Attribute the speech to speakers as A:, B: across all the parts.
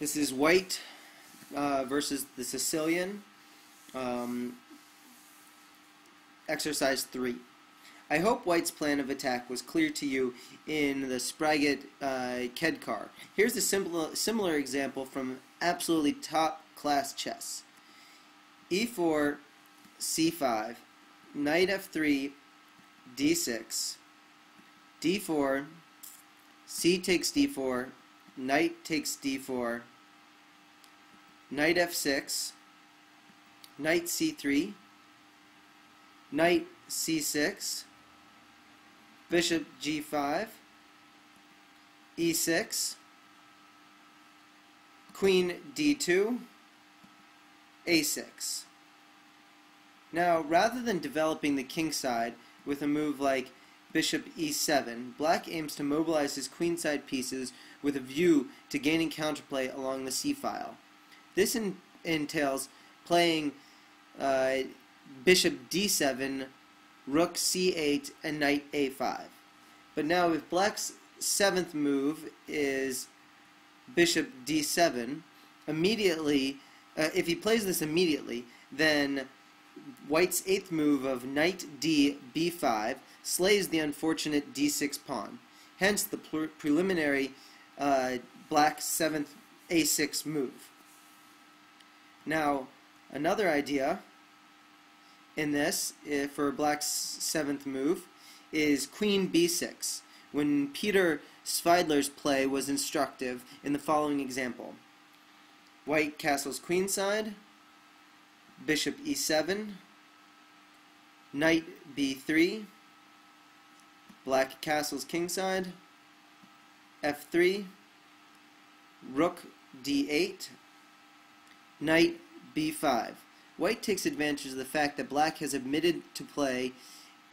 A: This is white versus the Sicilian, exercise 3. I hope white's plan of attack was clear to you in the Spraggett Kedkar. Here's a similar example from absolutely top-class chess. e4, c5, knight f3, d6, d4, c takes d4, knight takes d4, knight f6, knight c3, knight c6, bishop g5, e6, queen d2, a6. Now, rather than developing the king side with a move like bishop e7, black aims to mobilize his queenside pieces with a view to gaining counterplay along the c-file. This entails playing bishop d7, rook c8, and knight a5. But now if black's seventh move is bishop d7, immediately, if he plays this immediately, then white's eighth move of knight d b5 slays the unfortunate d6 pawn. Hence the preliminary black's seventh a6 move. Now, another idea in this, for black's seventh move, is queen b6, when Peter Svidler's play was instructive in the following example. White castles queenside, bishop e7, knight b3, black castles kingside, f3, rook d8, knight b5. White takes advantage of the fact that black has omitted to play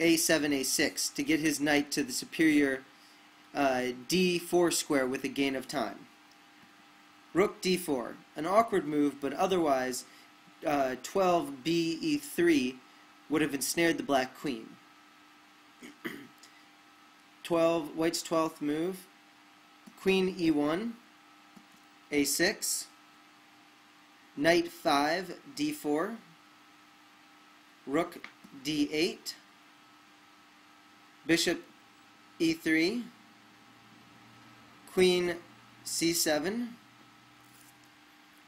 A: a7, a6 to get his knight to the superior d4 square with a gain of time. Rook d4, an awkward move, but otherwise 12 b e3 would have ensnared the black queen. White's 12th move, queen e1, a6, knight 5 d4, rook d8, bishop e3, queen c7,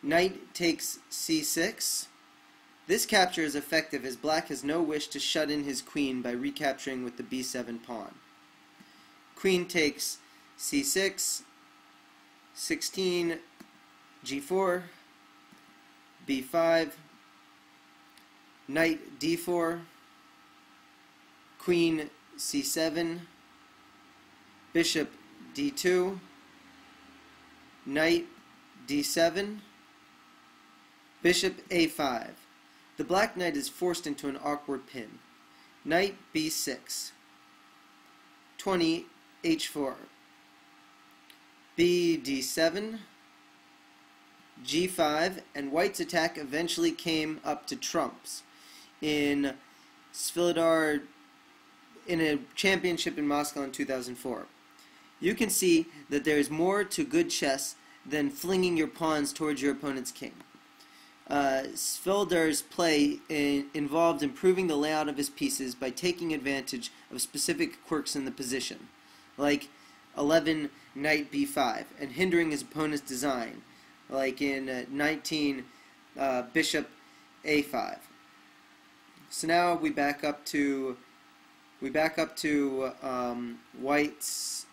A: knight takes c6. This capture is effective as black has no wish to shut in his queen by recapturing with the b7 pawn. Queen takes c6, 16, g4, b5, knight d4, queen c7, bishop d2, knight d7, bishop a5. The black knight is forced into an awkward pin. Knight b6, 20 h4, b d7, g5, and white's attack eventually came up to trumps in Svilidar in a championship in Moscow in 2004. You can see that there is more to good chess than flinging your pawns towards your opponent's king. Svilidar's play involved improving the layout of his pieces by taking advantage of specific quirks in the position, like 11 knight b5, and hindering his opponent's design, like in 19 bishop a5. So now we back up to white's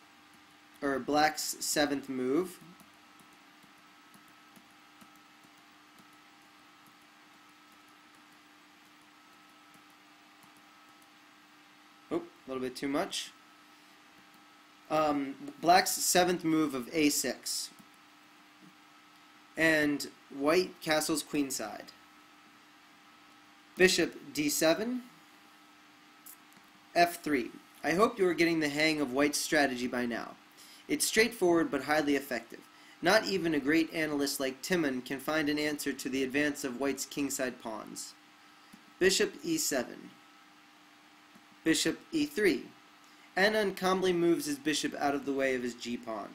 A: or black's seventh move. Oh, a little bit too much. Black's seventh move of a6. And white castles queenside. Bishop d7, f3. I hope you are getting the hang of white's strategy by now. It's straightforward but highly effective. Not even a great analyst like Timon can find an answer to the advance of white's kingside pawns. Bishop e7, bishop e3, and uncommonly moves his bishop out of the way of his g-pawn.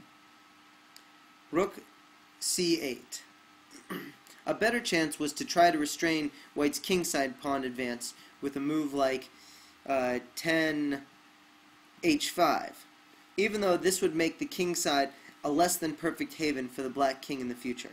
A: Rook c8. A better chance was to try to restrain white's kingside pawn advance with a move like 10 h5, even though this would make the kingside a less than perfect haven for the black king in the future.